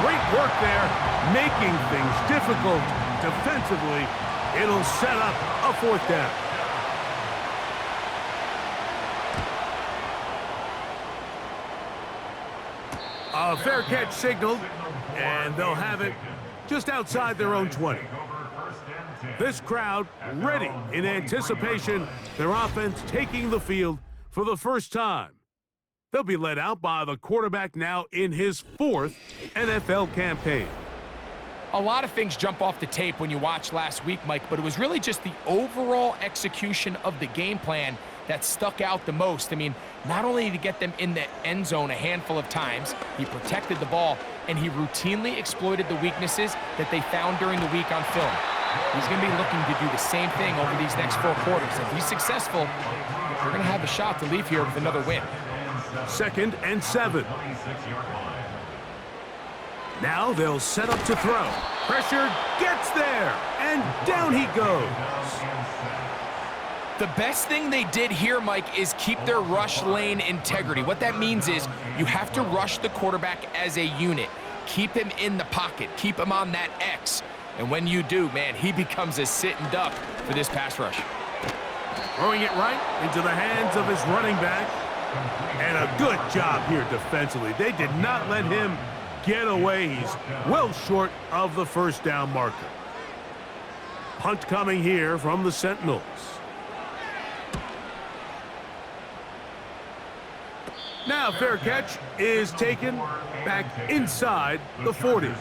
Great work there, making things difficult defensively. It'll set up a fourth down. A fair catch signaled, and they'll have it just outside their own 20. This crowd ready in anticipation, their offense taking the field for the first time. They'll be led out by the quarterback now in his 4th NFL campaign. A lot of things jump off the tape when you watch last week, Mike, but it was really just the overall execution of the game plan that stuck out the most. I mean, not only did he get them in the end zone a handful of times, he protected the ball, and he routinely exploited the weaknesses that they found during the week on film. He's going to be looking to do the same thing over these next 4 quarters. If he's successful, they're going to have a shot to leave here with another win. 2nd and 7. Now they'll set up to throw. Pressure gets there, and down he goes. The best thing they did here, Mike, is keep their rush lane integrity. What that means is you have to rush the quarterback as a unit. Keep him in the pocket. Keep him on that X. And when you do, man, he becomes a sitting duck for this pass rush. Throwing it right into the hands of his running back. And a good job here defensively. They did not let him get away. He's well short of the first down marker. Punt coming here from the Sentinels. Now fair catch is taken back inside the 40.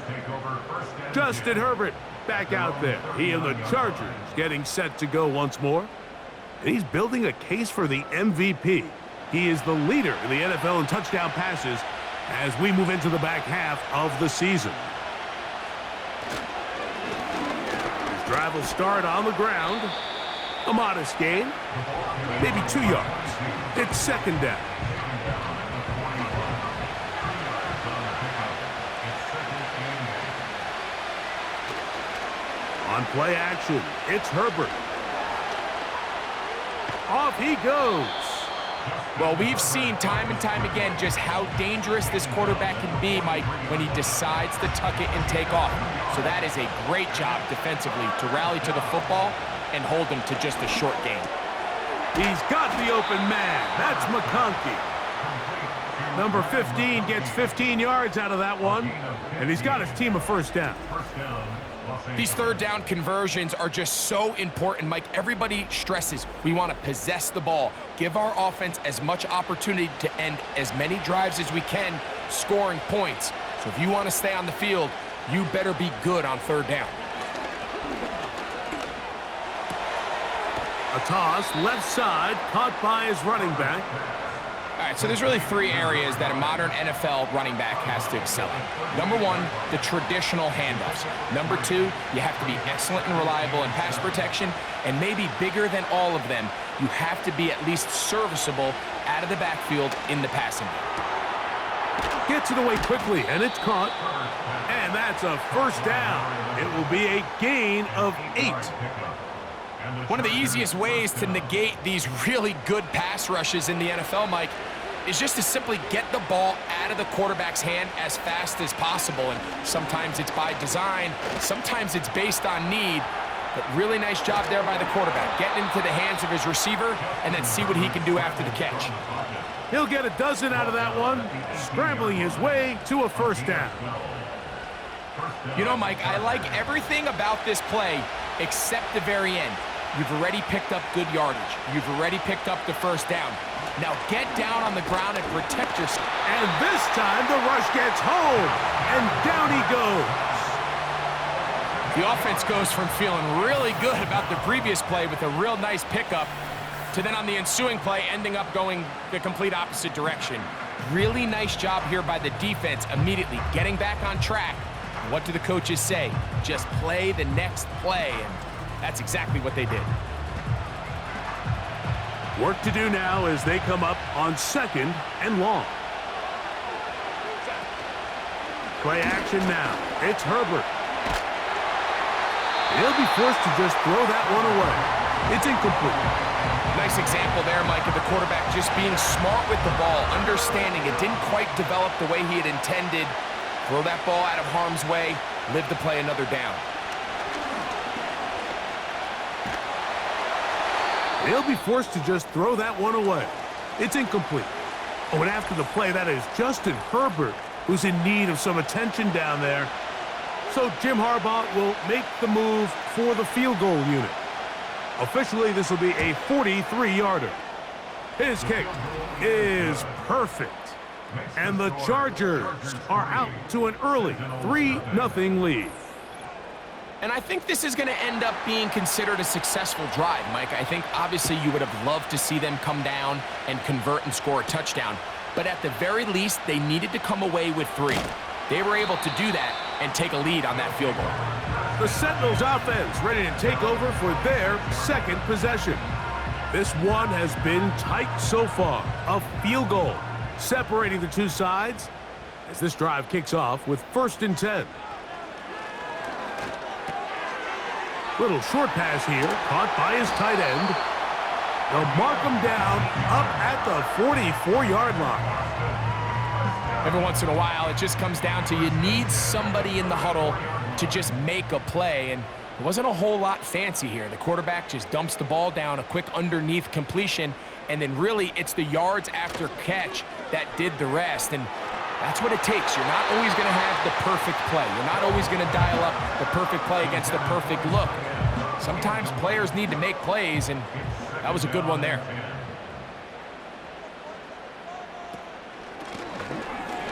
Justin Herbert back out there. He and the Chargers getting set to go once more. And he's building a case for the MVP. He is the leader in the NFL in touchdown passes as we move into the back half of the season. His drive will start on the ground. A modest gain, maybe 2 yards. It's 2nd down. On play action, it's Herbert. Off he goes. Well, we've seen time and time again just how dangerous this quarterback can be, Mike, when he decides to tuck it and take off. So that is a great job defensively to rally to the football and hold him to just a short gain. He's got the open man. That's McConkey. Number 15 gets 15 yards out of that one, and he's got his team a first down. These 3rd down conversions are just so important, Mike. Everybody stresses we want to possess the ball, give our offense as much opportunity to end as many drives as we can, scoring points. So if you want to stay on the field, you better be good on 3rd down. A toss left side, caught by his running back. All right, so there's really 3 areas that a modern NFL running back has to excel in. Number 1, the traditional handoffs. Number 2, you have to be excellent and reliable in pass protection. And maybe bigger than all of them, you have to be at least serviceable out of the backfield in the passing game. Gets it away quickly, and it's caught. And that's a first down. It will be a gain of 8. One of the easiest ways to negate these really good pass rushes in the NFL, Mike, is just to simply get the ball out of the quarterback's hand as fast as possible. And sometimes it's by design, sometimes it's based on need. But really nice job there by the quarterback, getting into the hands of his receiver, and then see what he can do after the catch. He'll get a dozen out of that one, scrambling his way to a first down. You know, Mike, I like everything about this play except the very end. You've already picked up good yardage. You've already picked up the first down. Now get down on the ground and protect yourself. And this time the rush gets home, and down he goes. The offense goes from feeling really good about the previous play with a real nice pickup to then on the ensuing play ending up going the complete opposite direction. Really nice job here by the defense immediately getting back on track. And what do the coaches say? Just play the next play, and that's exactly what they did. Work to do now as they come up on 2nd and long. Play action now. It's Herbert. He'll be forced to just throw that one away. It's incomplete. Nice example there, Mike, of the quarterback just being smart with the ball, understanding it didn't quite develop the way he had intended, Throw that ball out of harm's way, live to play another down. He'll be forced to just throw that one away. It's incomplete. Oh, and after the play, that is Justin Herbert, who's in need of some attention down there. So Jim Harbaugh will make the move for the field goal unit. Officially, this will be a 43-yarder. His kick is perfect. And the Chargers are out to an early 3-0 lead. And I think this is going to end up being considered a successful drive, Mike. I think obviously you would have loved to see them come down and convert and score a touchdown. But at the very least, they needed to come away with 3. They were able to do that and take a lead on that field goal. The Sentinels offense ready to take over for their second possession. This one has been tight so far. A field goal separating the two sides as this drive kicks off with 1st and 10. Little short pass here, caught by his tight end. They'll mark him down up at the 44-yard line. Every once in a while, it just comes down to you need somebody in the huddle to just make a play, and it wasn't a whole lot fancy here. The quarterback just dumps the ball down, a quick underneath completion, and then really it's the yards after catch that did the rest, and that's what it takes. You're not always going to have the perfect play. You're not always going to dial up the perfect play against the perfect look. Sometimes players need to make plays, and that was a good one there.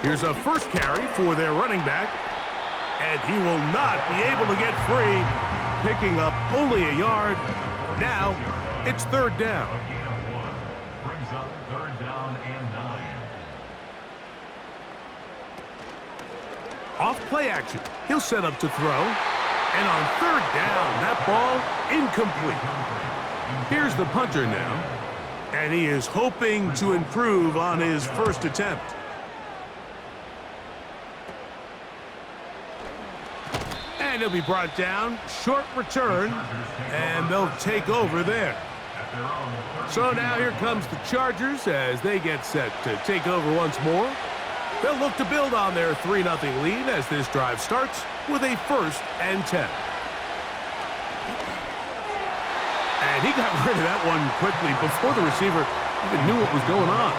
Here's a first carry for their running back, and he will not be able to get free, picking up only a yard. Now it's 3rd down. Brings up 3rd down and 9. Off play action. He'll set up to throw. And on 3rd down, that ball incomplete. Here's the punter now. And he is hoping to improve on his first attempt. And he'll be brought down. Short return. And they'll take over there. So now here comes the Chargers as they get set to take over once more. They'll look to build on their 3-0 lead as this drive starts with a 1st and 10. And he got rid of that one quickly before the receiver even knew what was going on.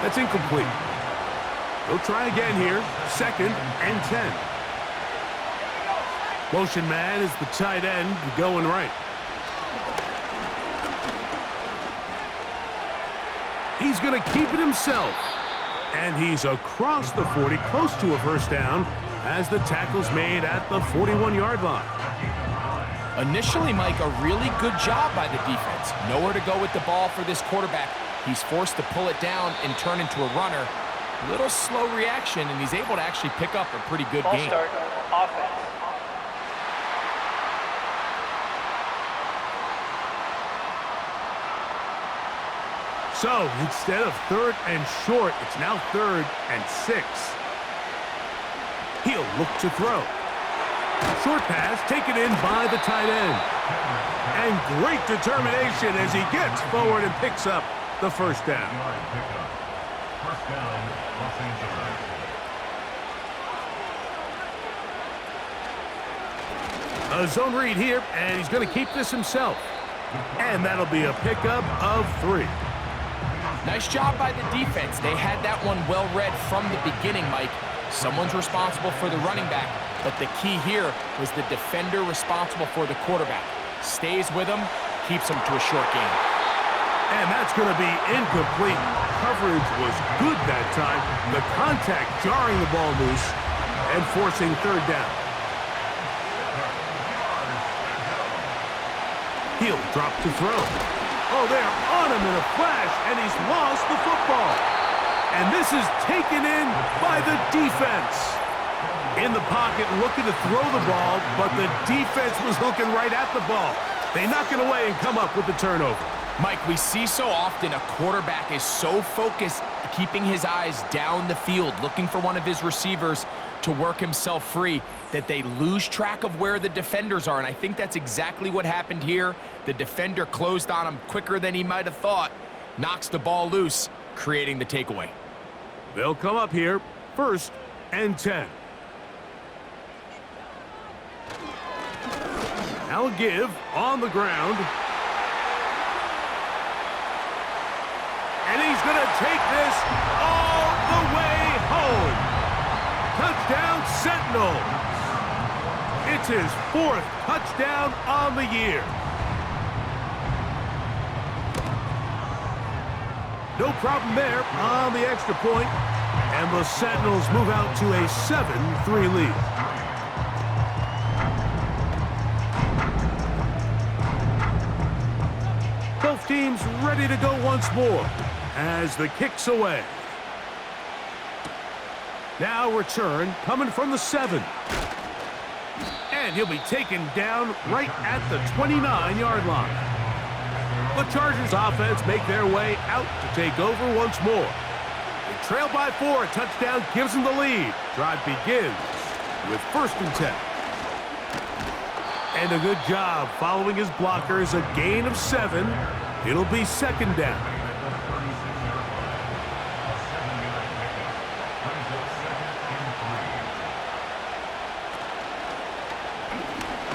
That's incomplete. They'll try again here, 2nd and 10. Motion man is the tight end going right. He's going to keep it himself. And he's across the 40, close to a 1st down, as the tackle's made at the 41-yard line. Initially, Mike, a really good job by the defense. Nowhere to go with the ball for this quarterback. He's forced to pull it down and turn into a runner. A little slow reaction, and he's able to actually pick up a pretty good Ball gain. start, offense. So instead of 3rd and short, it's now 3rd and 6. He'll look to throw. Short pass taken in by the tight end. And great determination as he gets forward and picks up the 1st down. 1st down, Los Angeles. A zone read here, and he's going to keep this himself. And that'll be a pickup of 3. Nice job by the defense. They had that one well read from the beginning, Mike. Someone's responsible for the running back, but the key here was the defender responsible for the quarterback. Stays with him, keeps him to a short gain. And that's going to be incomplete. Coverage was good that time. The contact jarring the ball loose and forcing 3rd down. He'll drop to throw. Oh, they're on him in a flash, and he's lost the football. And this is taken in by the defense. In the pocket, looking to throw the ball, but the defense was looking right at the ball. They knock it away and come up with the turnover. Mike, we see so often a quarterback is so focused, keeping his eyes down the field, looking for one of his receivers to work himself free, that they lose track of where the defenders are. And I think that's exactly what happened here. The defender closed on him quicker than he might have thought, knocks the ball loose, creating the takeaway. They'll come up here, 1st and 10. Now a give on the ground. And he's going to take this all the way home. Touchdown Sentinels. It's his 4th touchdown on the year. No problem there on the extra point, and the Sentinels move out to a 7-3 lead. Both teams ready to go once more as the kick's away. Now return coming from the 7. And he'll be taken down right at the 29-yard line. The Chargers offense make their way out to take over once more. They trail by 4. A touchdown gives them the lead. Drive begins with 1st and 10. And a good job following his blockers. A gain of 7. It'll be 2nd down.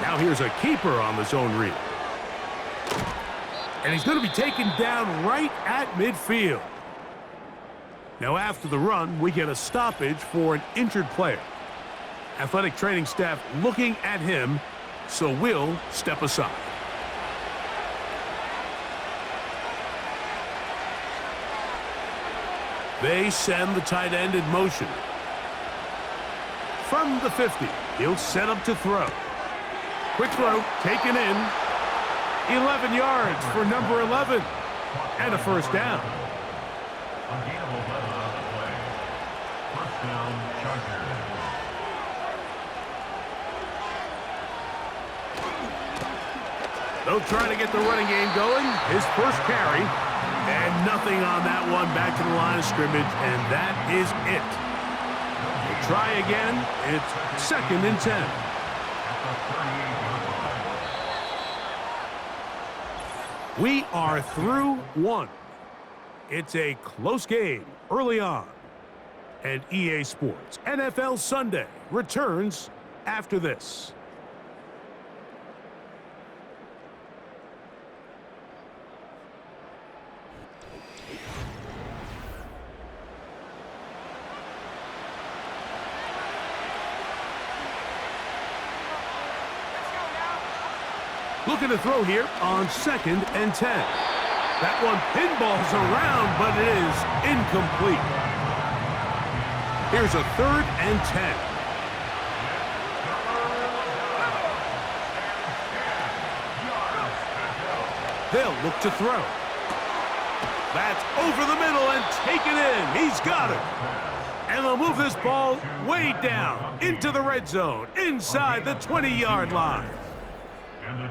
Now here's a keeper on the zone read. And he's going to be taken down right at midfield. Now after the run, we get a stoppage for an injured player. Athletic training staff looking at him, so we'll step aside. They send the tight end in motion. From the 50, he'll set up to throw. Quick throw, taken in. 11 yards for number 11. And a 1st down. A gain of 11 on the play. 1st down, Chargers. They'll try to get the running game going. His 1st carry. And nothing on that one. Back to the line of scrimmage. And that is it. We'll try again. It's 2nd and 10. We are through 1. It's a close game early on. And EA Sports NFL Sunday returns after this. Looking to throw here on 2nd and 10. That one pinballs around, but it is incomplete. Here's a 3rd and 10. They'll look to throw. That's over the middle and taken in. He's got it. And they'll move this ball way down into the red zone, inside the 20-yard line.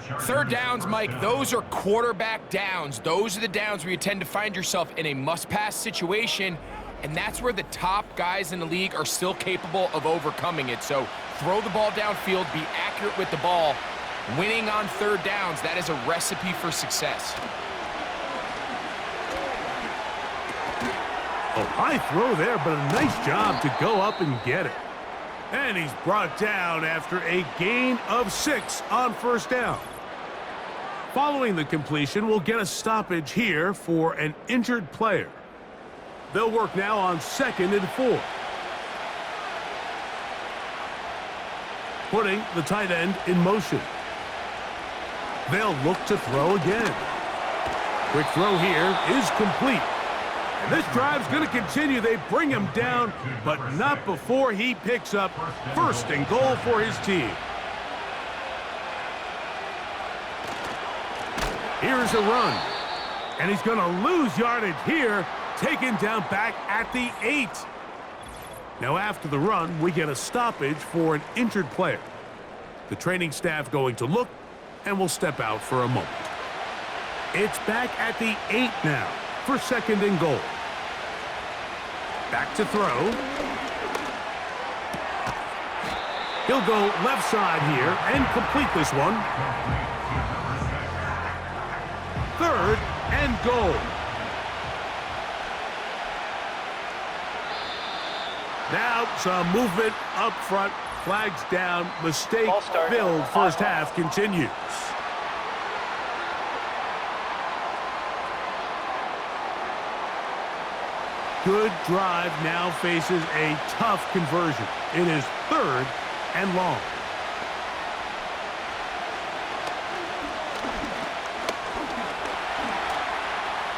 3rd downs, Mike, those are quarterback downs. Those are the downs where you tend to find yourself in a must-pass situation, and that's where the top guys in the league are still capable of overcoming it. So throw the ball downfield, be accurate with the ball. Winning on 3rd downs, that is a recipe for success. Oh, high throw there, but a nice job to go up and get it. And he's brought down after a gain of 6 on 1st down. Following the completion, we'll get a stoppage here for an injured player. They'll work now on 2nd and 4. Putting the tight end in motion. They'll look to throw again. Quick throw here is complete. And this drive's going to continue. They bring him down, but not before he picks up 1st and goal for his team. Here's a run. And he's going to lose yardage here, taken down back at the 8. Now after the run, we get a stoppage for an injured player. The training staff going to look, and will step out for a moment. It's back at the 8 now for 2nd and goal. Back to throw. He'll go left side here and complete this one. 3rd and goal. Now some movement up front Flags down, mistake-filled first half continues. Good drive now faces a tough conversion. It is 3rd and long.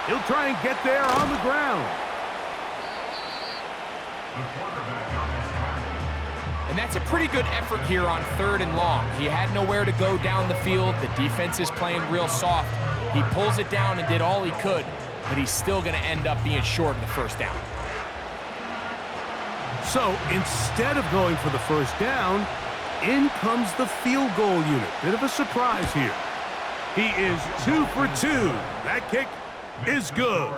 He'll try and get there on the ground. And that's a pretty good effort here on 3rd and long. He had nowhere to go down the field. The defense is playing real soft. He pulls it down and did all he could, but he's still going to end up being short of the first down. So instead of going for the first down, in comes the field goal unit. Bit of a surprise here. He is 2 for 2. That kick is good.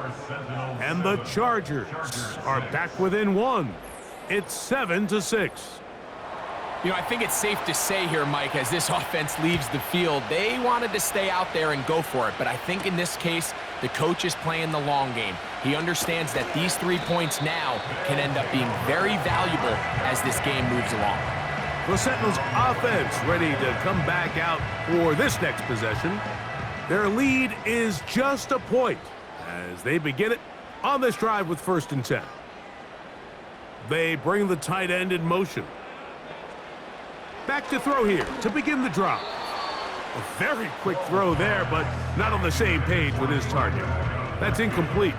And the Chargers are back within 1. It's 7-6. You know, I think it's safe to say here, Mike, as this offense leaves the field, they wanted to stay out there and go for it. But I think in this case, the coach is playing the long game. He understands that these 3 points now can end up being very valuable as this game moves along. The Sentinels offense ready to come back out for this next possession. Their lead is just a point as they begin it on this drive with 1st and 10. They bring the tight end in motion. Back to throw here to begin the drop. A very quick throw there, but not on the same page with his target. That's incomplete.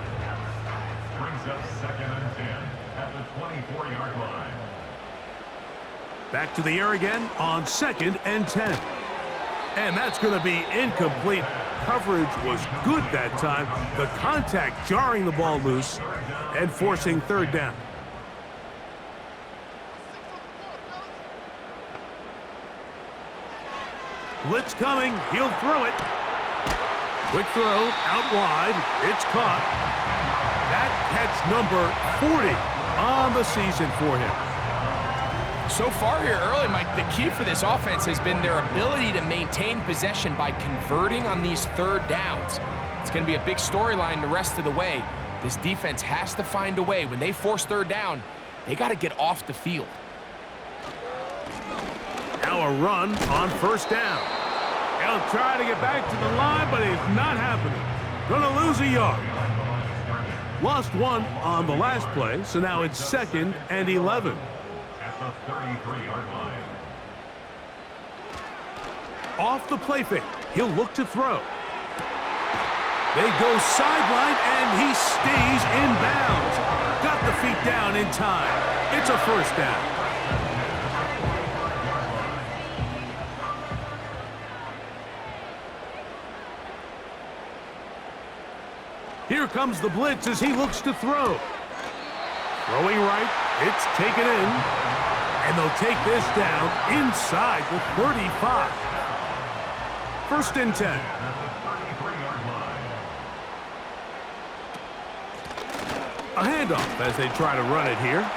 Brings up 2nd and 10 at the 24-yard line. Back to the air again on 2nd and 10. And that's going to be incomplete. Coverage was good that time. The contact jarring the ball loose and forcing 3rd down. Blitz coming. He'll throw it. Quick throw out wide. It's caught. That catch number 40 on the season for him. So far here early, Mike, the key for this offense has been their ability to maintain possession by converting on these 3rd downs. It's going to be a big storyline the rest of the way. This defense has to find a way. When they force 3rd down, they got to get off the field. Now a run on 1st down. He'll try to get back to the line, but it's not happening. Gonna lose a yard. Lost 1 on the last play, so now it's 2nd and 11. At the 33-yard line. Off the play fake, he'll look to throw. They go sideline, and he stays in bounds. Got the feet down in time. It's a 1st down. Here comes the blitz as he looks to throw. Throwing right, it's taken in. And they'll take this down inside the 35. 1st and 10. A handoff as they try to run it here.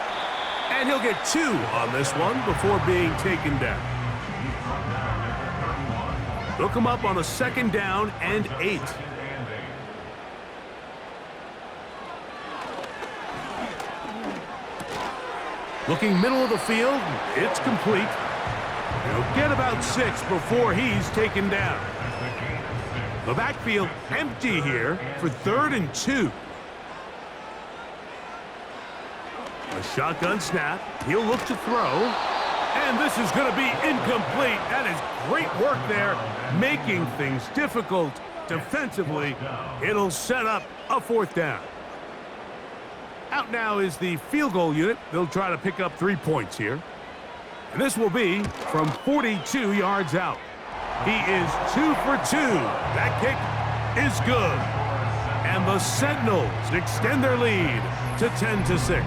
And he'll get 2 on this one before being taken down. They'll come up on a 2nd down and 8. Looking middle of the field, it's complete. He'll get about 6 before he's taken down. The backfield empty here for 3rd and 2. A shotgun snap. He'll look to throw. And this is going to be incomplete. That is great work there, making things difficult defensively. It'll set up a 4th down. Out now is the field goal unit. They'll try to pick up 3 points here. And this will be from 42 yards out. He is 2 for 2. That kick is good. And the Sentinels extend their lead to 10-6.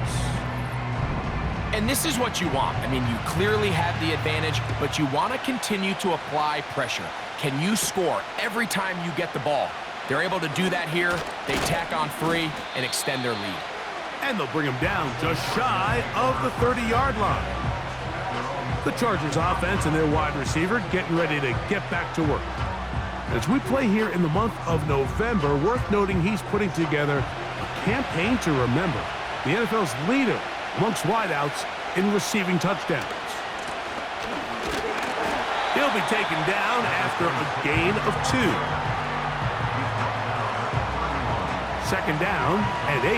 And this is what you want. I mean, you clearly have the advantage, but you want to continue to apply pressure. Can you score every time you get the ball? They're able to do that here. They tack on 3 and extend their lead. And they'll bring him down just shy of the 30-yard line. The Chargers offense and their wide receiver getting ready to get back to work. As we play here in the month of November, worth noting he's putting together a campaign to remember. The NFL's leader amongst wideouts in receiving touchdowns. He'll be taken down after a gain of 2. Second down and 8.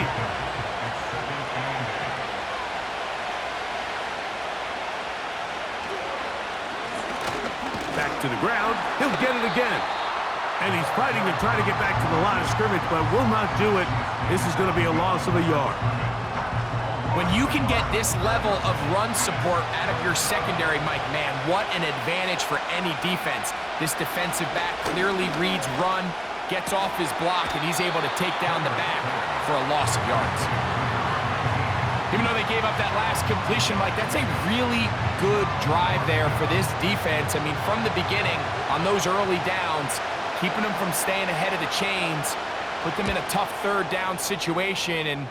Back to the ground. He'll get it again. And he's fighting to try to get back to the line of scrimmage, but will not do it. This is going to be a loss of a yard. When you can get this level of run support out of your secondary, Mike, man, what an advantage for any defense. This defensive back clearly reads run, gets off his block, and he's able to take down the back for a loss of yards. Even though they gave up that last completion, Mike, that's a really good drive there for this defense. I mean, from the beginning, on those early downs, keeping them from staying ahead of the chains, put them in a tough third down situation, and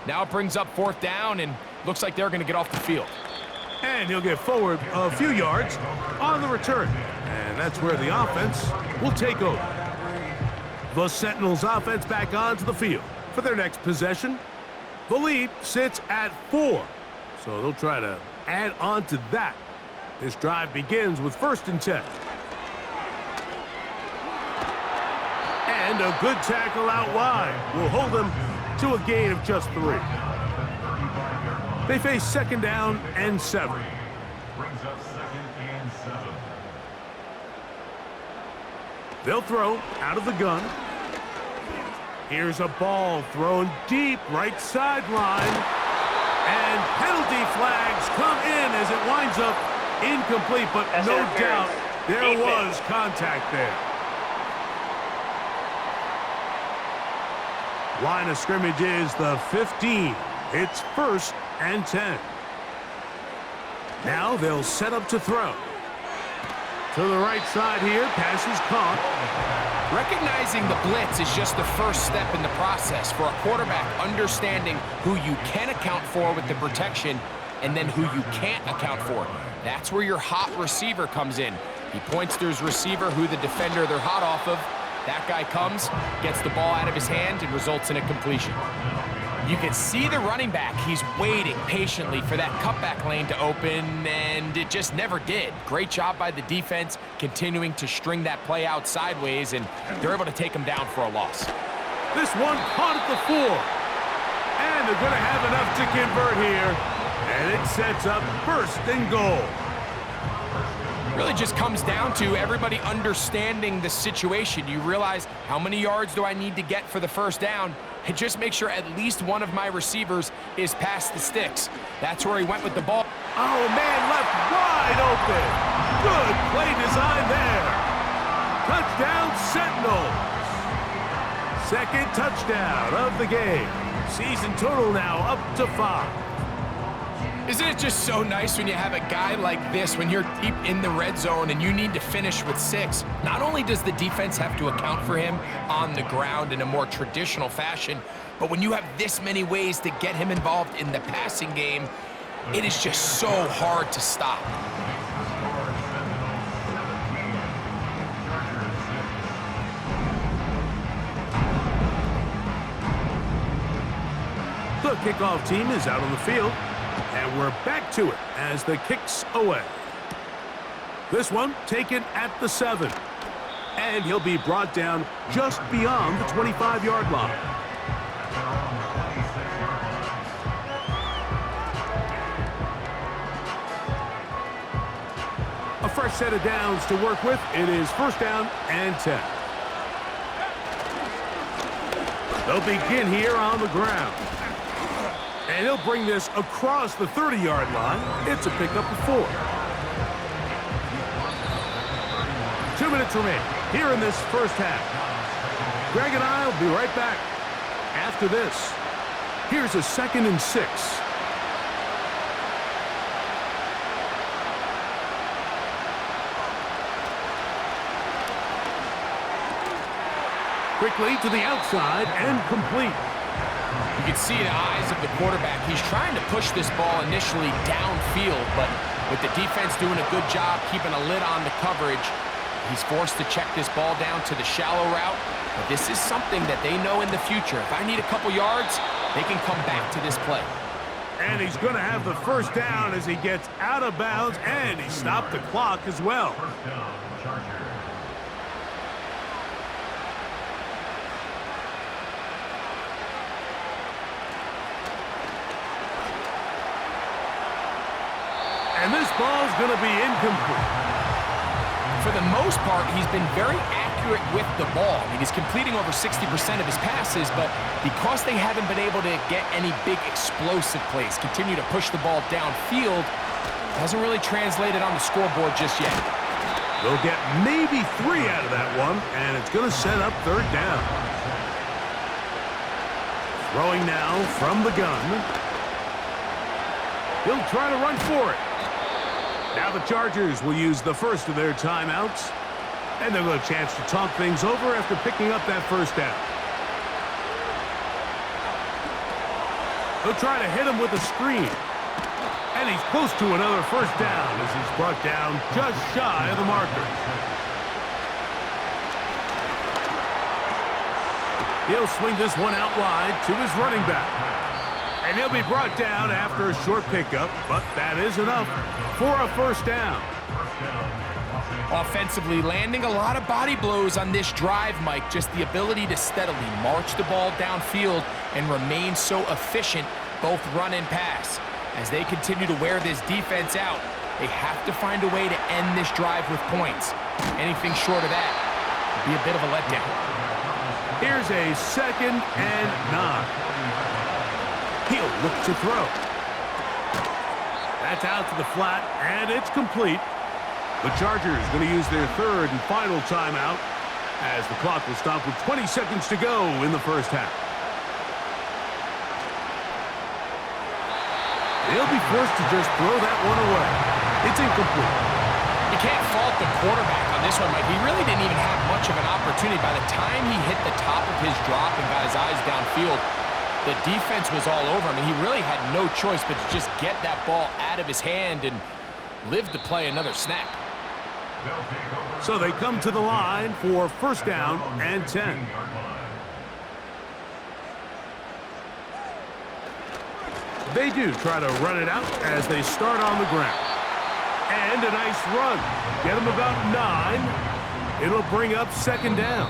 now it brings up fourth down, and looks like they're going to get off the field. And he'll get forward a few yards on the return. And that's where the offense will take over. The Sentinels offense back onto the field for their next possession. The lead sits at 4, so they'll try to add on to that. This drive begins with 1st and 10. And a good tackle out wide will hold them to a gain of just 3. They face 2nd down and 7. Brings up 2nd and 7. They'll throw out of the gun. Here's a ball thrown deep right sideline. And penalty flags come in as it winds up incomplete, but no doubt there was contact there. Line of scrimmage is the 15. It's 1st and 10. Now they'll set up to throw. To the right side here, pass is caught. Recognizing the blitz is just the first step in the process for a quarterback, understanding who you can account for with the protection and then who you can't account for. That's where your hot receiver comes in. He points to his receiver, who the defender they're hot off of. That guy comes, gets the ball out of his hand, and results in a completion. You can see the running back. He's waiting patiently for that cutback lane to open, and it just never did. Great job by the defense, continuing to string that play out sideways, and they're able to take him down for a loss. This one caught at the 4. And they're going to have enough to convert here. And it sets up 1st and goal. Really just comes down to everybody understanding the situation. You realize, how many yards do I need to get for the 1st down? And just make sure at least one of my receivers is past the sticks. That's where he went with the ball. Oh, man, left wide open. Good play design there. Touchdown, Sentinels. 2nd touchdown of the game. Season total now up to 5. Isn't it just so nice when you have a guy like this, when you're deep in the red zone and you need to finish with 6? Not only does the defense have to account for him on the ground in a more traditional fashion, but when you have this many ways to get him involved in the passing game, it is just so hard to stop. The kickoff team is out on the field. And we're back to it as the kick's away. This one taken at the 7. And he'll be brought down just beyond the 25-yard line. A fresh set of downs to work with. It is 1st down and 10. They'll begin here on the ground. And he'll bring this across the 30-yard line. It's a pickup of 4. 2 minutes remaining here in this 1st half. Greg and I will be right back after this. Here's a 2nd and 6. Quickly to the outside and complete. You can see the eyes of the quarterback. He's trying to push this ball initially downfield, but with the defense doing a good job keeping a lid on the coverage, he's forced to check this ball down to the shallow route. But this is something that they know in the future. If I need a couple yards, they can come back to this play. And he's going to have the first down as he gets out of bounds, and he stopped the clock as well. First down, Chargers. And this ball's going to be incomplete. For the most part, he's been very accurate with the ball. I mean, he's completing over 60% of his passes, but because they haven't been able to get any big explosive plays, continue to push the ball downfield, hasn't really translated on the scoreboard just yet. They'll get maybe 3 out of that one, and it's going to set up third down. Throwing now from the gun. He'll try to run for it. Now the Chargers will use the first of their timeouts, and they'll have a chance to talk things over after picking up that first down. They'll try to hit him with a screen, and he's close to another first down as he's brought down just shy of the marker. He'll swing this one out wide to his running back. And he'll be brought down after a short pickup, but that is enough for a first down. Offensively, landing a lot of body blows on this drive, Mike. Just the ability to steadily march the ball downfield and remain so efficient, both run and pass. As they continue to wear this defense out, they have to find a way to end this drive with points. Anything short of that would be a bit of a letdown. Here's a 2nd and 9. He'll look to throw. That's out to the flat, and it's complete. The Chargers going to use their third and final timeout as the clock will stop with 20 seconds to go in the first half. They'll be forced to just throw that one away. It's incomplete. You can't fault the quarterback on this one, Mike. He really didn't even have much of an opportunity. By the time he hit the top of his drop and got his eyes downfield, the defense was all over him, and he really had no choice but to just get that ball out of his hand and live to play another snap. So they come to the line for first down and 10. They do try to run it out as they start on the ground. And a nice run. Get them about 9. It'll bring up second down.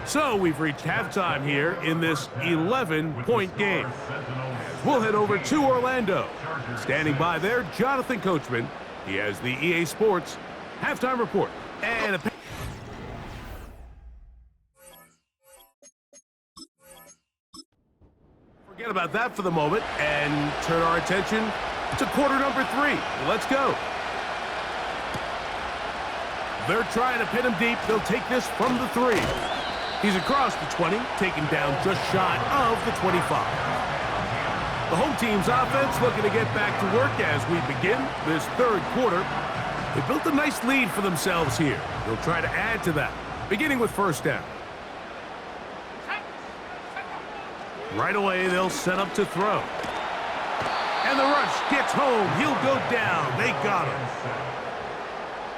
So we've reached halftime here in this 11-point game. We'll head over to Orlando. Standing by there, Jonathan Coachman. He has the EA Sports halftime report. And forget about that for the moment and turn our attention to quarter number 3. Let's go. They're trying to pin him deep. They'll take this from the 3. He's across the 20, taken down just shy of the 25. The home team's offense looking to get back to work as we begin this third quarter. They built a nice lead for themselves here. They'll try to add to that, beginning with first down. Right away, they'll set up to throw. And the rush gets home. He'll go down. They got him.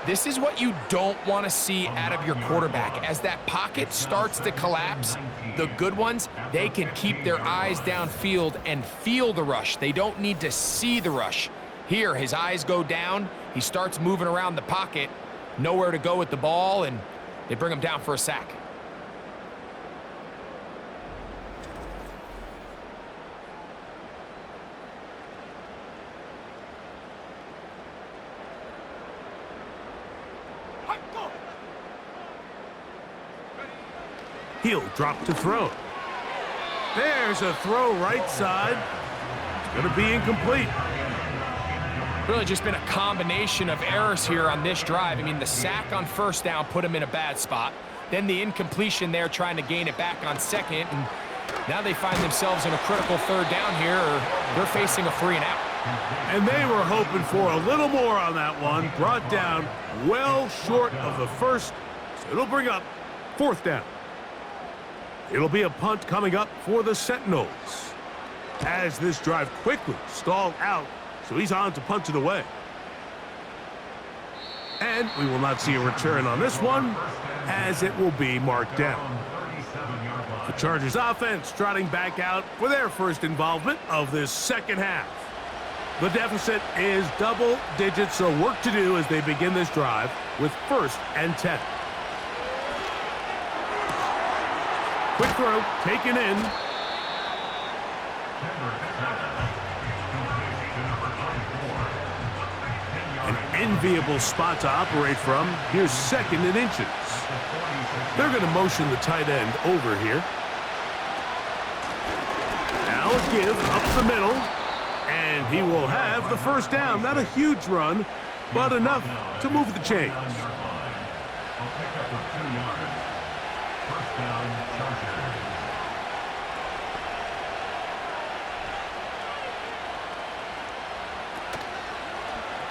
This is what you don't want to see out of your quarterback. As that pocket starts to collapse, the good ones, they can keep their eyes downfield and feel the rush. They don't need to see the rush. Here, his eyes go down. He starts moving around the pocket, nowhere to go with the ball, and they bring him down for a sack. He'll drop to throw. There's a throw right side. It's going to be incomplete. Really just been a combination of errors here on this drive. I mean, the sack on first down put him in a bad spot. Then the incompletion there trying to gain it back on second. And now they find themselves in a critical third down here, or they're facing a 3 and out. And they were hoping for a little more on that one. Brought down well short of the first. So it'll bring up fourth down. It'll be a punt coming up for the Sentinels. As this drive quickly stalled out, so he's on to punt it away. And we will not see a return on this one, as it will be marked down. The Chargers offense trotting back out for their first involvement of this second half. The deficit is double digits, so work to do as they begin this drive with 1st and 10. Quick throw, taken in. An enviable spot to operate from. Here's 2nd and inches. They're going to motion the tight end over here. Now a give up the middle. And he will have the 1st down. Not a huge run, but enough to move the chains.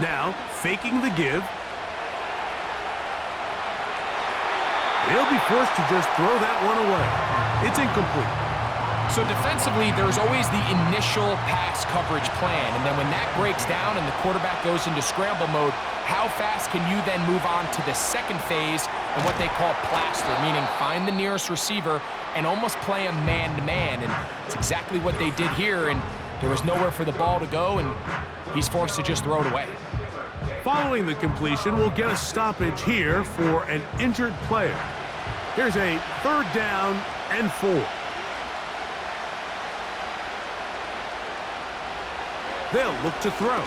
Now, faking the give. He'll be forced to just throw that one away. It's incomplete. So defensively, there's always the initial pass coverage plan, and then when that breaks down and the quarterback goes into scramble mode, how fast can you then move on to the second phase and what they call plaster, meaning find the nearest receiver and almost play him man-to-man, and it's exactly what they did here, and there was nowhere for the ball to go, and he's forced to just throw it away. Following the completion, we'll get a stoppage here for an injured player. Here's a 3rd down and 4. They'll look to throw.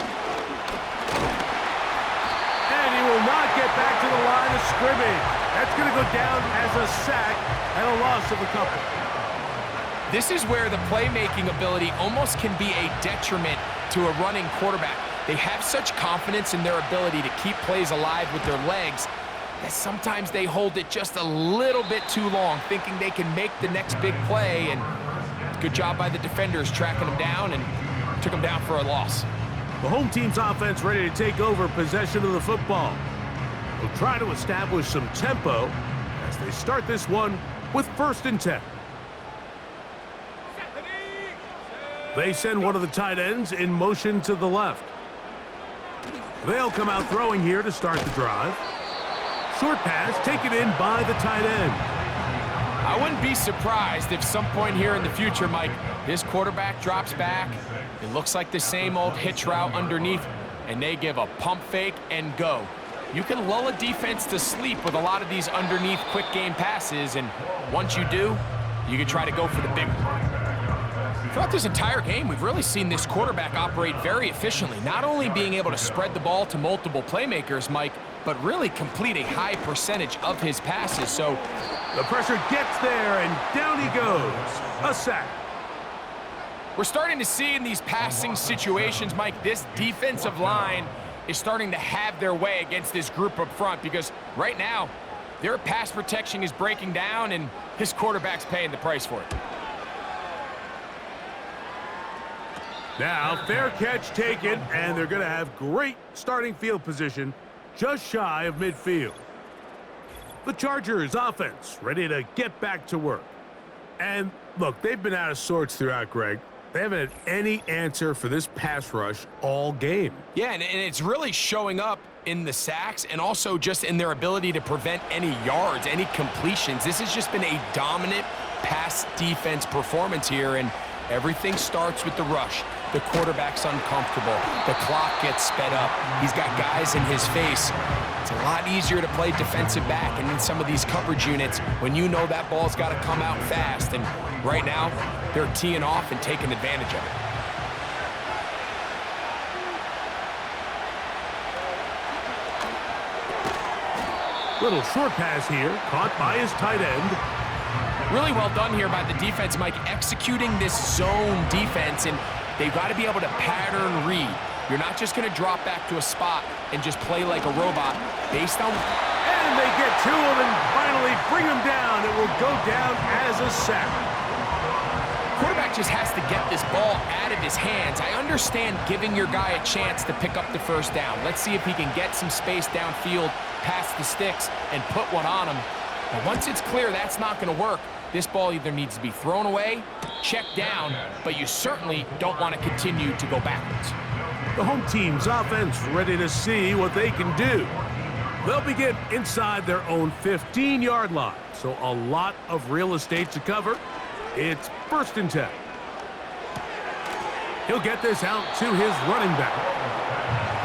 And he will not get back to the line of scrimmage. That's going to go down as a sack and a loss of a couple. This is where the playmaking ability almost can be a detriment to a running quarterback. They have such confidence in their ability to keep plays alive with their legs that sometimes they hold it just a little bit too long, thinking they can make the next big play, and good job by the defenders tracking them down and took him down for a loss. The home team's offense ready to take over possession of the football. They'll try to establish some tempo as they start this one with 1st and 10. They send one of the tight ends in motion to the left. They'll come out throwing here to start the drive. Short pass taken in by the tight end. I wouldn't be surprised if some point here in the future, Mike, this quarterback drops back. It looks like the same old hitch route underneath, and they give a pump fake and go. You can lull a defense to sleep with a lot of these underneath quick game passes, and once you do, you can try to go for the big one. Throughout this entire game, we've really seen this quarterback operate very efficiently, not only being able to spread the ball to multiple playmakers, Mike, but really complete a high percentage of his passes. So the pressure gets there, and down he goes. A sack. We're starting to see in these passing situations, Mike, this defensive line is starting to have their way against this group up front, because right now, their pass protection is breaking down, and his quarterback's paying the price for it. Now, fair catch taken, and they're going to have great starting field position just shy of midfield. The Chargers offense ready to get back to work. And look, they've been out of sorts throughout, Greg. They haven't had any answer for this pass rush all game. Yeah, and it's really showing up in the sacks and also just in their ability to prevent any yards, any completions. This has just been a dominant pass defense performance here, and everything starts with the rush. The quarterback's uncomfortable. The clock gets sped up. He's got guys in his face. It's a lot easier to play defensive back and in some of these coverage units when you know that ball's got to come out fast. And right now, they're teeing off and taking advantage of it. Little short pass here, caught by his tight end. Really well done here by the defense, Mike, executing this zone defense, and they've got to be able to pattern read. You're not just going to drop back to a spot and just play like a robot based on... And they get to him and finally bring him down. It will go down as a sack. Quarterback just has to get this ball out of his hands. I understand giving your guy a chance to pick up the first down. Let's see if he can get some space downfield, past the sticks, and put one on him. But once it's clear that's not going to work, this ball either needs to be thrown away, checked down, but you certainly don't want to continue to go backwards. The home team's offense ready to see what they can do. They'll begin inside their own 15-yard line, so a lot of real estate to cover. It's 1st and 10. He'll get this out to his running back.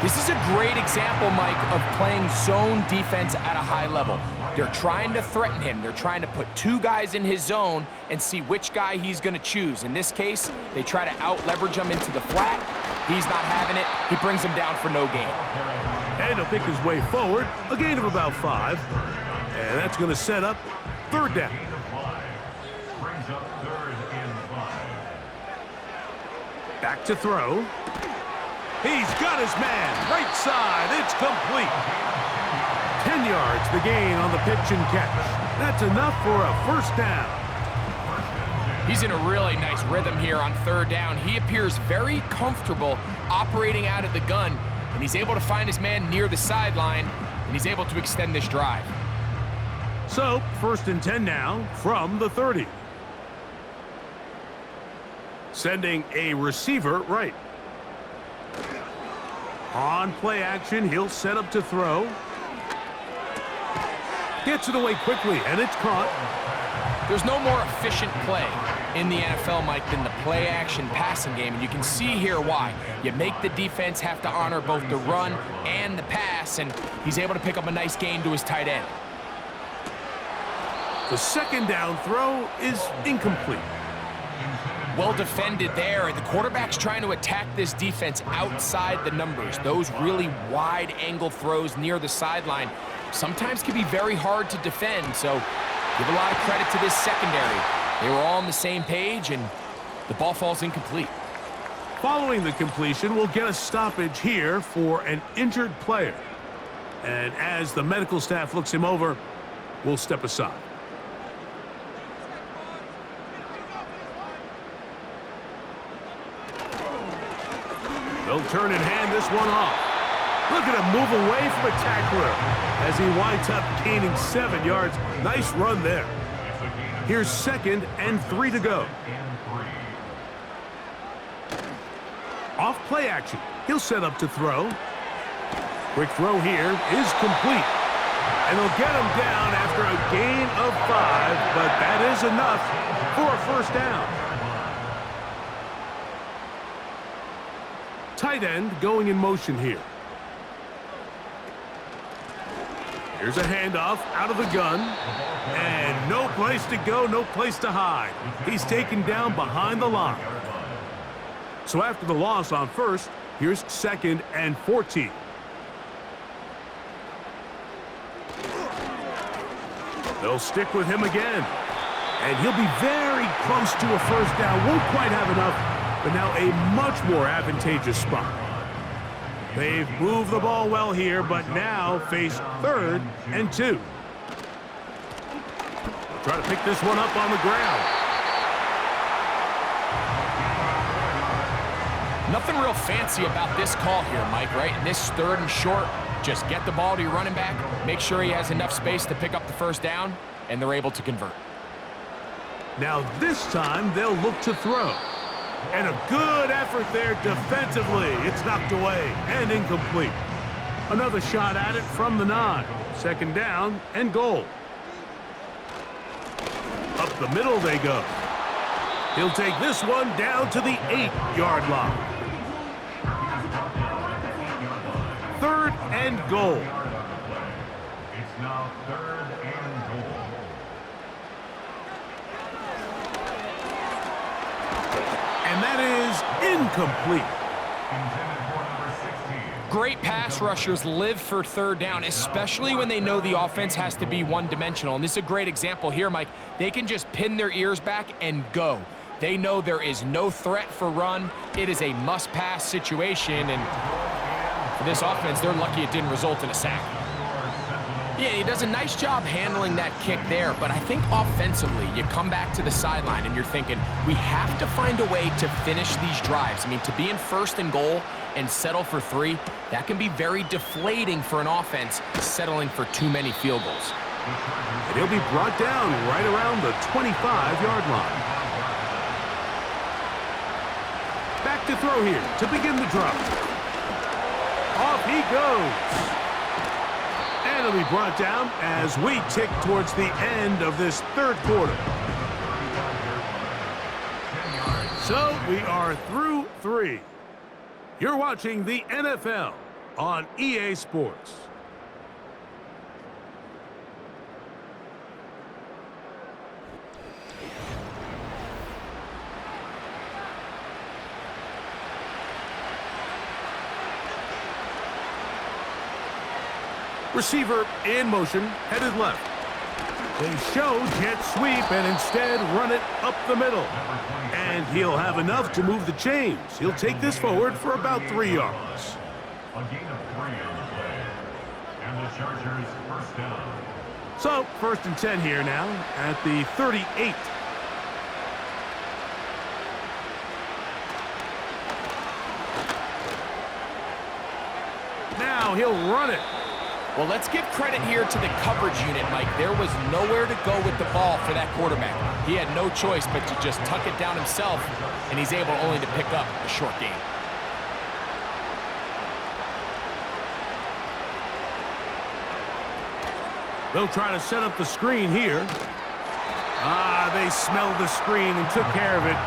This is a great example, Mike, of playing zone defense at a high level. They're trying to threaten him. They're trying to put 2 guys in his zone and see which guy he's going to choose. In this case, they try to out-leverage him into the flat. He's not having it. He brings him down for no gain. And he'll pick his way forward, a gain of about 5. And that's going to set up 3rd down. Brings up 3rd and 5. Back to throw. He's got his man. Right side. It's complete. 10 yards, the gain on the pitch and catch. That's enough for a 1st down. He's in a really nice rhythm here on 3rd down. He appears very comfortable operating out of the gun, and he's able to find his man near the sideline, and he's able to extend this drive. So, 1st and 10 now from the 30. Sending a receiver right. On play action, he'll set up to throw. Gets it away quickly, and it's caught. There's no more efficient play in the NFL, Mike, than the play-action passing game, and you can see here why. You make the defense have to honor both the run and the pass, and he's able to pick up a nice gain to his tight end. The 2nd down throw is incomplete. Well defended there. The quarterback's trying to attack this defense outside the numbers. Those really wide-angle throws near the sideline sometimes can be very hard to defend, so give a lot of credit to this secondary. They were all on the same page, and the ball falls incomplete. Following the completion, we'll get a stoppage here for an injured player. And as the medical staff looks him over, we'll step aside. They'll turn and hand this one off. Look at him move away from a tackler as he winds up gaining 7 yards. Nice run there. Here's 2nd and 3 to go. Off play action. He'll set up to throw. Quick throw here is complete. And they'll get him down after a gain of 5, but that is enough for a 1st down. Tight end going in motion here. Here's a handoff out of the gun. And no place to go, no place to hide. He's taken down behind the line. So after the loss on 1st, here's 2nd and 14. They'll stick with him again. And he'll be very close to a 1st down. Won't quite have enough, but now a much more advantageous spot. They've moved the ball well here, but now face 3rd and 2. Try to pick this one up on the ground. Nothing real fancy about this call here, Mike, right? In this 3rd and short, just get the ball to your running back, make sure he has enough space to pick up the 1st down, and they're able to convert. Now this time they'll look to throw. And a good effort there defensively. It's knocked away and incomplete. Another shot at it from the 9. 2nd down and goal. Up the middle they go. He'll take this one down to the 8-yard line. 3rd and goal. It's now 3rd and goal. And that is incomplete. Intended for number 16. Great pass rushers live for 3rd down, especially when they know the offense has to be one-dimensional. And this is a great example here, Mike. They can just pin their ears back and go. They know there is no threat for run. It is a must-pass situation, and for this offense, they're lucky it didn't result in a sack. Yeah, he does a nice job handling that kick there, but I think offensively, you come back to the sideline and you're thinking, we have to find a way to finish these drives. I mean, to be in 1st and goal and settle for 3, that can be very deflating for an offense settling for too many field goals. And he'll be brought down right around the 25-yard line. Back to throw here to begin the drive. Off he goes. And he'll be brought down as we tick towards the end of this 3rd quarter. So we are through 3. You're watching the NFL on EA Sports. Receiver in motion, headed left. They show jet sweep and instead run it up the middle. And he'll have enough to move the chains. He'll take this forward for about 3 yards. A gain of 3 on the play. And the Chargers first down. So, 1st and 10 here now at the 38. Now he'll run it. Well, let's give credit here to the coverage unit, Mike. There was nowhere to go with the ball for that quarterback. He had no choice but to just tuck it down himself, and he's able only to pick up a short gain. They'll try to set up the screen here. They smelled the screen and took care of it.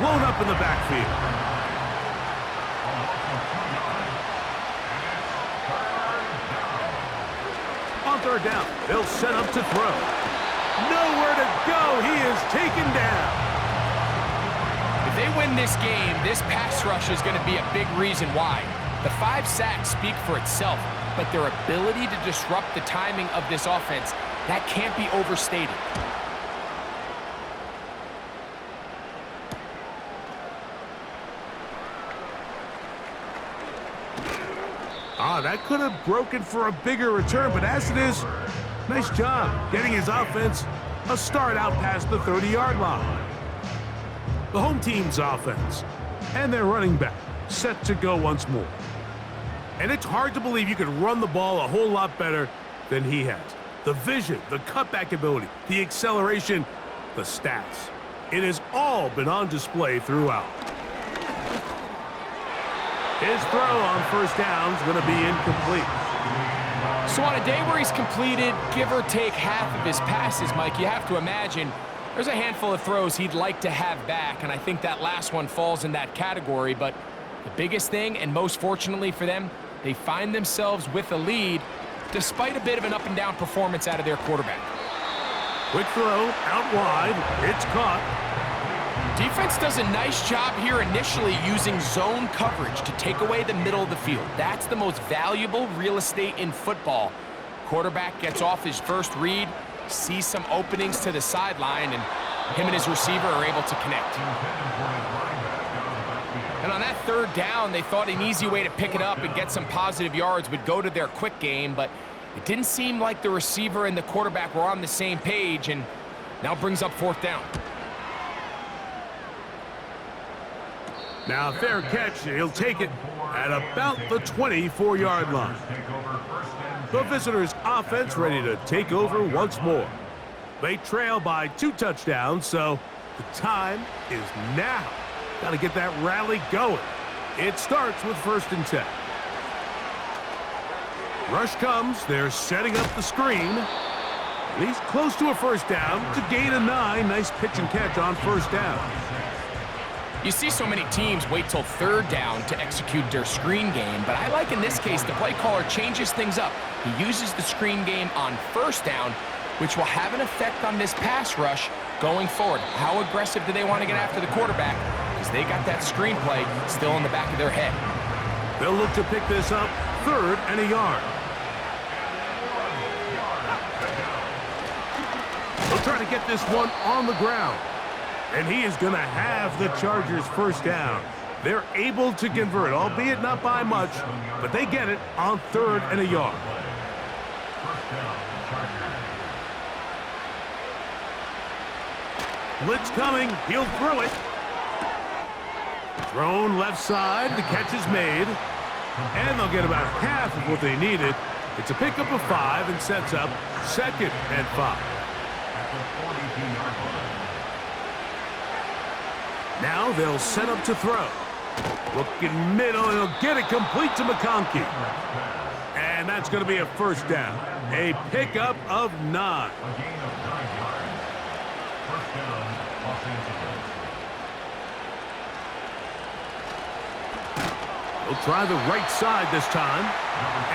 Blown up in the backfield. On 3rd down, they'll set up to throw. Nowhere to go. He is taken down. If they win this game, this pass rush is going to be a big reason why. The 5 sacks speak for itself, but their ability to disrupt the timing of this offense, that can't be overstated. That could have broken for a bigger return, but as it is, nice job getting his offense a start out past the 30-yard line. The home team's offense and their running back set to go once more. And it's hard to believe you could run the ball a whole lot better than he has. The vision, the cutback ability, the acceleration, the stats. It has all been on display throughout. His throw on 1st down is going to be incomplete. So on a day where he's completed, give or take half of his passes, Mike, you have to imagine there's a handful of throws he'd like to have back, and I think that last one falls in that category. But the biggest thing, and most fortunately for them, they find themselves with a lead despite a bit of an up-and-down performance out of their quarterback. Quick throw, out wide, it's caught. Defense does a nice job here initially using zone coverage to take away the middle of the field. That's the most valuable real estate in football. Quarterback gets off his first read, sees some openings to the sideline, and him and his receiver are able to connect. And on that 3rd down, they thought an easy way to pick it up and get some positive yards would go to their quick game, but it didn't seem like the receiver and the quarterback were on the same page, and now brings up 4th down. Now, fair catch. He'll take it at about the 24-yard line. The visitors' offense ready to take over once more. They trail by 2 touchdowns, so the time is now. Got to get that rally going. It starts with 1st and 10. Rush comes. They're setting up the screen. He's close to a 1st down to gain a 9. Nice pitch and catch on 1st down. You see so many teams wait till 3rd down to execute their screen game, but I like in this case the play caller changes things up. He uses the screen game on 1st down, which will have an effect on this pass rush going forward. How aggressive do they want to get after the quarterback? Because they got that screen play still in the back of their head. They'll look to pick this up 3rd and a yard. They'll try to get this one on the ground. And he is going to have the Chargers' 1st down. They're able to convert, albeit not by much, but they get it on 3rd and a yard. Blitz coming. He'll throw it. Thrown left side. The catch is made. And they'll get about half of what they needed. It's a pickup of 5 and sets up 2nd and 5. Now they'll set up to throw. Looking middle, he'll get it complete to McConkey. And that's going to be a 1st down. A pickup of 9. A gain of 9 yards. 1st down, Los Angeles. He'll try the right side this time.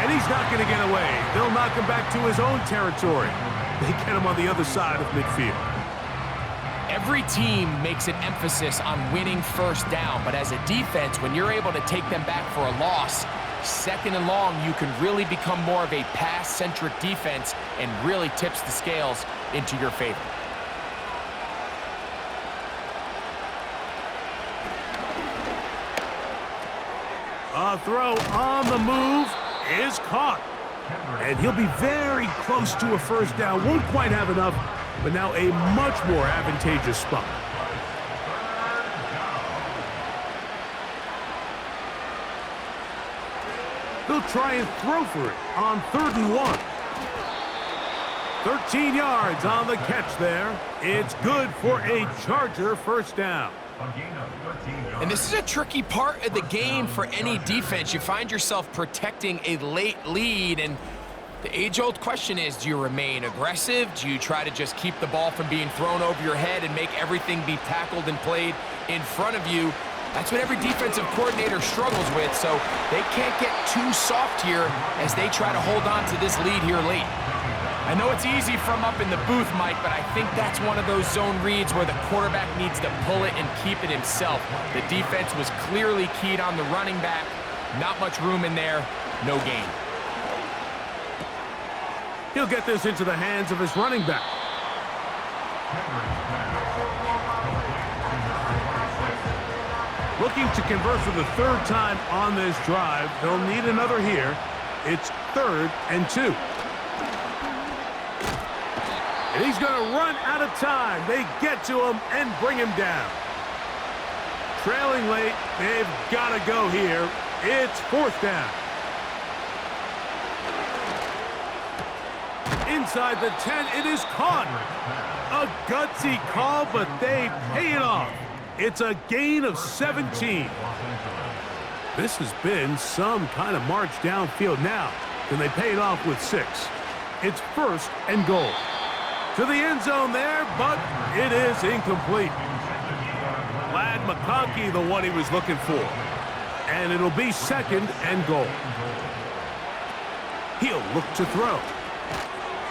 And he's not going to get away. They'll knock him back to his own territory. They get him on the other side of midfield. Every team makes an emphasis on winning first down, but as a defense, when you're able to take them back for a loss, second and long, you can really become more of a pass-centric defense and really tips the scales into your favor. A throw on the move is caught. And he'll be very close to a first down. Won't quite have enough, but now a much more advantageous spot. They'll try and throw for it on 3rd and 1. 13 yards on the catch there. It's good for a Charger first down. And this is a tricky part of the game for any defense. You find yourself protecting a late lead, and the age-old question is, do you remain aggressive? Do you try to just keep the ball from being thrown over your head and make everything be tackled and played in front of you? That's what every defensive coordinator struggles with, so they can't get too soft here as they try to hold on to this lead here late. I know it's easy from up in the booth, Mike, but I think that's one of those zone reads where the quarterback needs to pull it and keep it himself. The defense was clearly keyed on the running back. Not much room in there, no gain. He'll get this into the hands of his running back. Looking to convert for the 3rd time on this drive. They'll need another here. It's 3rd and 2. And he's going to run out of time. They get to him and bring him down. Trailing late, they've got to go here. It's 4th down. Inside the 10, it is caught. A gutsy call, but they pay it off. It's a gain of 17. This has been some kind of march downfield now. Can they pay it off with 6? It's 1st and goal. To the end zone there, but it is incomplete. Ladd McConkey, the one he was looking for. And it'll be 2nd and goal. He'll look to throw.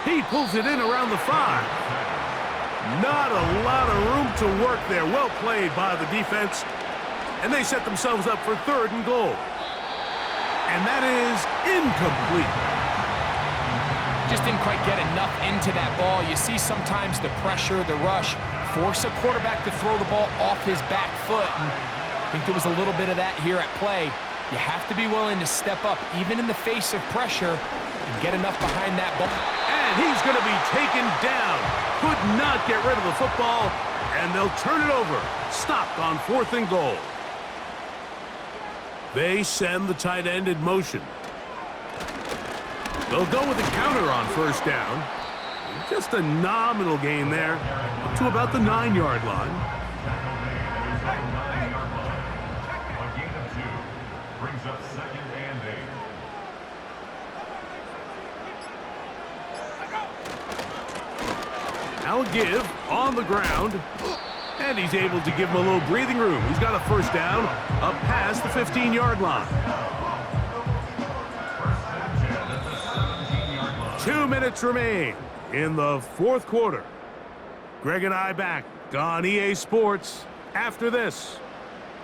He pulls it in around the 5. Not a lot of room to work there. Well played by the defense. And they set themselves up for 3rd and goal. And that is incomplete. Just didn't quite get enough into that ball. You see sometimes the pressure, the rush, force a quarterback to throw the ball off his back foot. And I think there was a little bit of that here at play. You have to be willing to step up, even in the face of pressure, and get enough behind that ball. And he's going to be taken down. Could not get rid of the football, and they'll turn it over. Stopped on 4th and goal. They send the tight end in motion. They'll go with a counter on 1st down. Just a nominal gain there, up to about the 9-yard line. A gain of 2 brings up 2nd and 8. Now a give on the ground. And he's able to give him a little breathing room. He's got a 1st down up past the 15-yard line. 2 minutes remain in the 4th quarter. Greg and I back on EA Sports after this.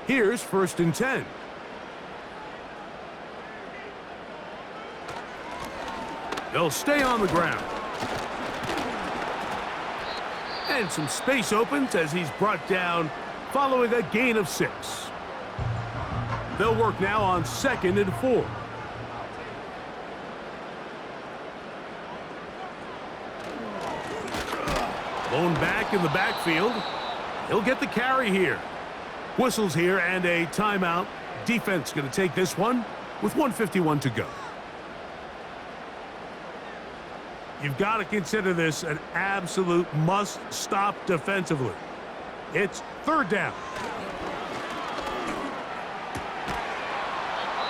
Here's 1st and 10. They'll stay on the ground. And some space opens as he's brought down following a gain of 6. They'll work now on 2nd and 4. Blown back in the backfield. He'll get the carry here. Whistles here and a timeout. Defense going to take this one with 1:51 to go. You've got to consider this an absolute must-stop defensively. It's 3rd down.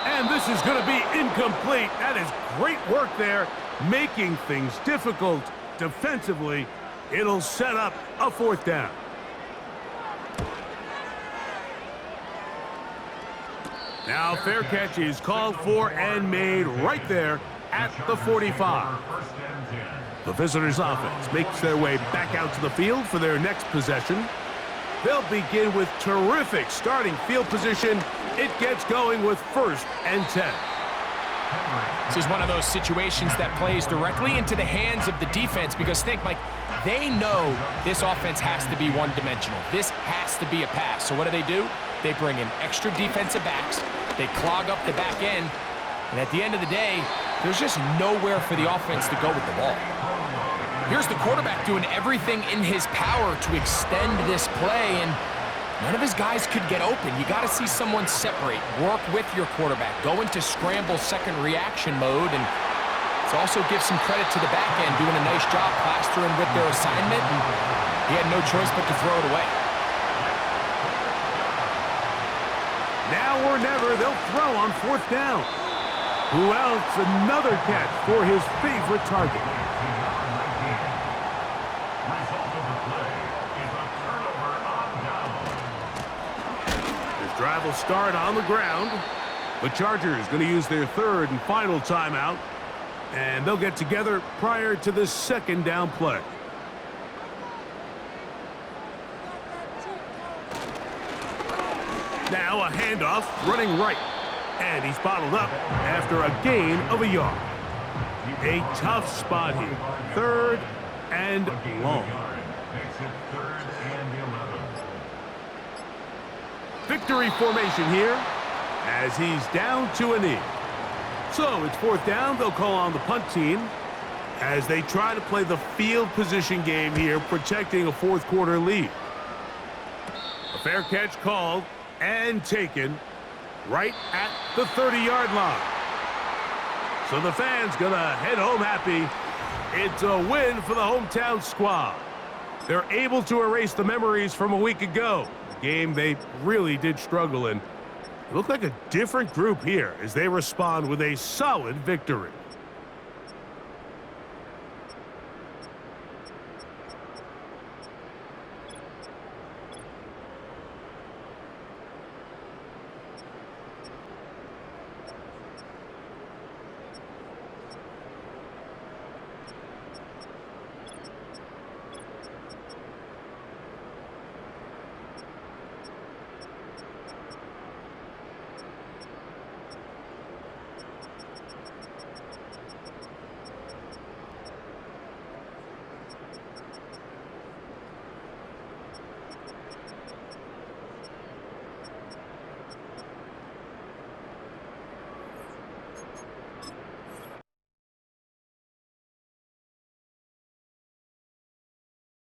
And this is going to be incomplete. That is great work there, making things difficult defensively. It'll set up a 4th down. Now fair catch is called for and made right there at the 45. The visitors' offense makes their way back out to the field for their next possession. They'll begin with terrific starting field position. It gets going with 1st and 10. This is one of those situations that plays directly into the hands of the defense because think, Mike, they know this offense has to be one-dimensional. This has to be a pass. So what do? They bring in extra defensive backs. They clog up the back end. And at the end of the day, there's just nowhere for the offense to go with the ball. Here's the quarterback doing everything in his power to extend this play, and none of his guys could get open. You got to see someone separate, work with your quarterback, go into scramble second reaction mode, and it also gives some credit to the back end doing a nice job plastering with their assignment, and he had no choice but to throw it away. Now or never, they'll throw on 4th down. Who else? Another catch for his favorite target. This drive will start on the ground. The Chargers going to use their 3rd and final timeout, and they'll get together prior to the 2nd down play. Now a handoff running right. And he's bottled up after a gain of a yard. A tough spot here. 3rd and long. Victory formation here as he's down to a knee. So it's 4th down. They'll call on the punt team as they try to play the field position game here, protecting a 4th quarter lead. A fair catch called and taken right at the 30-yard line. So the fans gonna head home happy. It's a win for the hometown squad. They're able to erase the memories from a week ago, a game they really did struggle in. It looked like a different group here as they respond with a solid victory.